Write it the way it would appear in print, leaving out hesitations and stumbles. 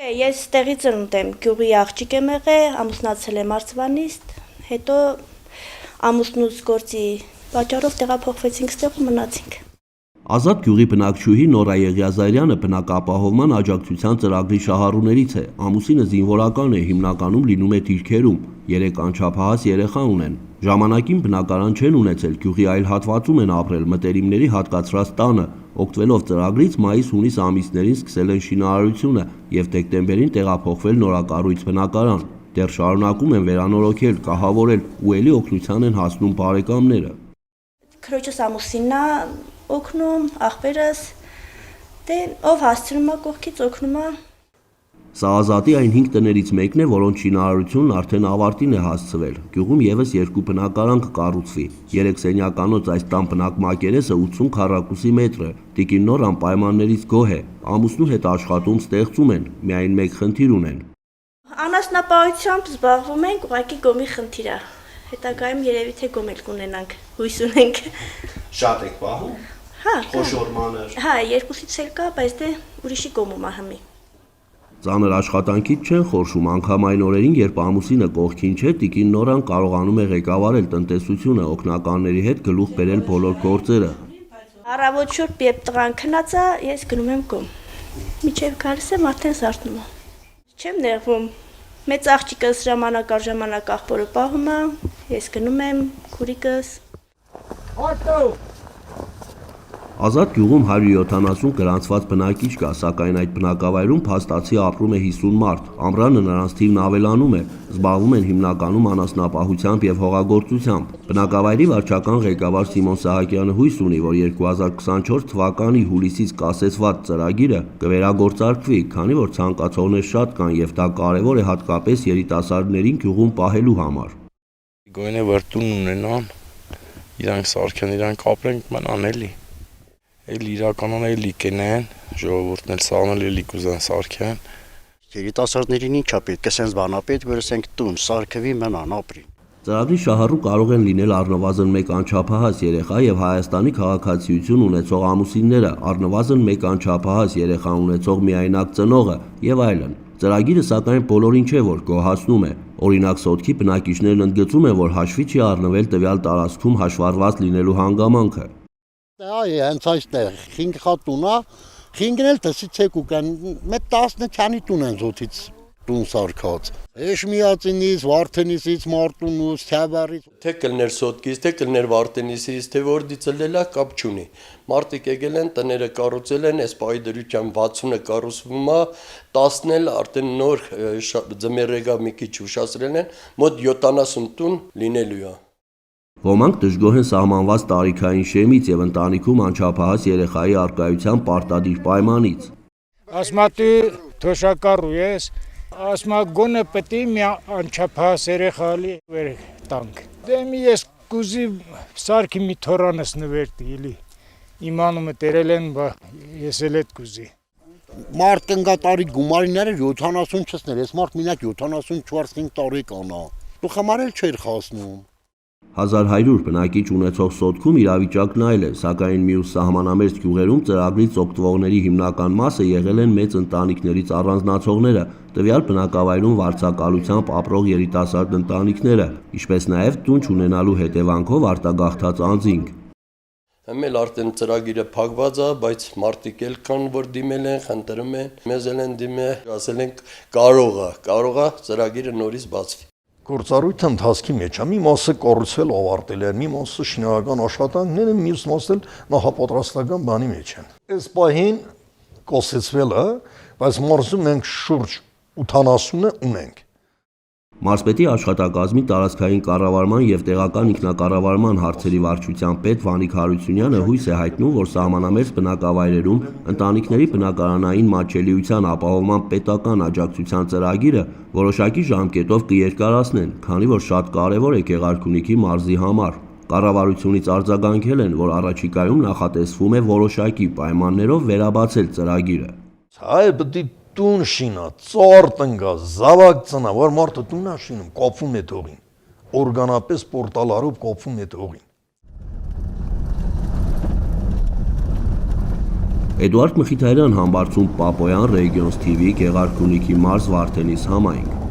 Ես տեղից ծնունդ եմ, գյուղի աղջիկ եմ եղել, ամուսնացել եմ Արցվանից, հետո ամուսնուց գործի պատճառով տեղափոխվեցինք ստեղ ու մնացինք։ Ազատ գյուղի բնակչուհի Նորա Եղիազարյանը բնակապահովման աջակցության ծրագրի շահառուներից է։ Ամուսինը զինվորական է, հիմնականում լինում է դիրքերում, 3 անչափահաս երեխա ունեն։ Ժամանակին բնակարան չեն ունեցել, գյուղի այլ հատվածում են ապրել, մտերիմների հատկացրած տանը։ Օգտվելով ծրագրից մայիս-հունիս ամիսներին սկսել են շինարարությունը եւ դեկտեմբերին տեղափոխվել նորակառույց բնակարան։ Դեռ շարունակում են վերանորոգել, կահավորել ու ելի օգնության են հասնում բարեկամները։ Քրոջս ամուսինն է օգնում, աղբերս, դե ով հասցնում է կողքից օգնում է։ Սա Ազատի այն 5 տներից մեկն է, որոնց շինարարությունն արդեն ավարտին է հասցվել։ Գյուղում եւս 2 բնակարան կկառուցվի։ 3 սենյականոց այս տան բնակմակերեսը 80 քառակուսի մետր է։ Տիկին Նորան պայմաններից գոհ է։ Ամուսնու հետ աշխատում ստեղծում են, միայն մեկ խնդիր ունեն։ Անասնապահությամբ զբաղվում ենք, ուղղակի գոմի խնդիր է։ Հետագայում երևի թե գոմ էլ կունենանք, հույս ունենք։ Շատ եք պահում։ Հա, խոշոր մանր։ Հա, երկուսից էլ կա, բայց դե ուրիշի գոմում է հմի։ Ծանր աշխատանքից չեն խորշում, անգամ այն օրերին, երբ ամուսինը կողքին չէ, տիկին Նորան կարողանում է ղեկավարել տնտեսությունը, օգնականների հետ գլուխ բերել բոլոր գործերը։ Առավոտ շուրջ երբ տղան քնած է, ես գնում եմ գոմ։ Միջև գալիս եմ արդեն զարթնում է։ Չեմ նեղվում։ Մեծ աղջիկս ժամանակ առ ժամանակ աղբորը պահում է, ես գնում եմ, քուրիկս։ Ազատ գյուղում 170 գրանցված բնակիչ կա, սակայն այդ բնակավայրում փաստացի ապրում է 50 մարդ։ Ամռանը նրանց թիվն ավելանում է, զբաղվում են հիմնականում անասնապահությամբ եւ հողագործությամբ։ Բնակավայրի վարչական ղեկավար Սիմոն Սահակյանը հույս ունի, որ 2024 թվականի հուլիսից կասեցված ծրագիրը կվերագործարկվի, քանի որ ցանկացողներ շատ կան եւ դա կարեւոր է հատկապես երիտասարդներին գյուղում պահելու համար։ Գոնե որ տուն ունենան, իրանք սարքեն, իրանք ապրենք մնան էլի։ Էլ իրականան էլի կենեն, ժողովուրդն էլ սաղն էլի կուզեն սարքեն։ Երիտասարդներին ինչա պետք է սենց բանապետ, որ ասենք տուն, սարքվի մնան, ապրին։ Ծրագրի շահառու կարող են լինել առնվազն 1 անչափահաս երեխա եւ Հայաստանի քաղաքացիություն ունեցող ամուսինները, առնվազն 1 անչափահաս երեխա ունեցող միայնակ ծնողը եւ այլն։ Ծրագիրը սակայն բոլորին չէ, որ գոհացնում է։ Օրինակ Սոտքի բնակիչներն ընդգծում են, որ հաշվի չի առնվել տվյալ տարածքում հաշվառված լինելու հանգամանքը։ Այ հենց այստեղ 5 հատ տուն է, 5-ն էլ դասից եկուկան, մեկ 10 չանի տուն են զոթից տուն սարքած։ Էշմիածինից, Վարդենիսից, Մարտունուց, Թավարից։ Թե կլներ Սոտկից, թե կլներ Վարդենիսից, թե որդից լելա կապ չունի։ Մարդիկ եկել են, տները կառուցել են, այս պահի դրությամբ 60-ը կառուցվում է, 10-ն էլ արդեն նոր ձմեռեգա մի քիչ ուշացրել են, մոտ 70 տուն լինելու է։ Ոմանք դժգոհ են սահմանված տարիքային շեմից եւ ընտանիքում անչափահաս երեխայի առկայության պարտադիր պայմանից։ Ասմատի թոշակառու ես, ասմա գոնը պետք է մի անչափահաս երեխալի վեր տանք։ Դե մի ես կուզի սարքի մի թորանս նվերտի, իմանում է տերել են, բա ես էլ էդ կուզի։ Մարդ կնգա տարի գումարիները 70 չսներ, ես մարդ մինակ 74-5 տարի կանա։ Դու խմարել չէր խասնում։ 1100 բնակիչ ունեցող Սոտքում իրավիճակն այլ է, սակայն մյուս սահմանամերձ գյուղերում ծրագրից օգտվողների հիմնական մասը եղել են մեծ ընտանիքներից առանձնացողները, տվյալ բնակավայրում վարձակալությամբ ապրող երիտասարդ ընտանիքները, ինչպես նաև տուն չունենալու հետևանքով արտագաղթած անձինք։ Հիմա արդեն ծրագիրը փակված է, բայց մարդիկ էլ կան, որ դիմել են, խնդրում են, մեզ էլ են դիմել, ասել են կարող է ծրագիրը նորից բացվի։ Գործառույթը ընթացքի մեջ է, մի մասը կառուցվել ավարտել է, մի մասը շինարարական աշխատանքներ են, մյուս մասը նախապատրաստական բանի մեջ են։ Այս պահին կոսեցվել է, բայց մարզում մենք շուրջ 80-ը ունենք։ Մարզպետի աշխատակազմի տարածքային կառավարման եւ տեղական ինքնակառավարման հարցերի վարչության պետ Վանիկ Հարությունյանը հույս է հայտնում, որ սահմանամերձ բնակավայրերում ընտանիքների բնակարանային մատչելիության ապահովման պետական աջակցության ծրագիրը որոշակի ժամկետով կերկարացնեն, քանի որ շատ կարևոր է Գեղարքունիքի մարզի համար։ Կառավարությունից արձագանքել են, որ առաջիկայում նախատեսվում է որոշակի պայմաններով վերաբացել ծրագիրը։ Հայ պետք է տուն շինա, ծառ տնկա, զավակ ծնա, որ մարդը տուն է շինում, կապվում է թողին, օրգանապես պորտալարով կապվում է թողին։ Էդուարդ Մխիթարյան, Համբարձում Պապոյան, Regions TV, Գեղարքունիքի մարզ, Վարդենիս համայնք։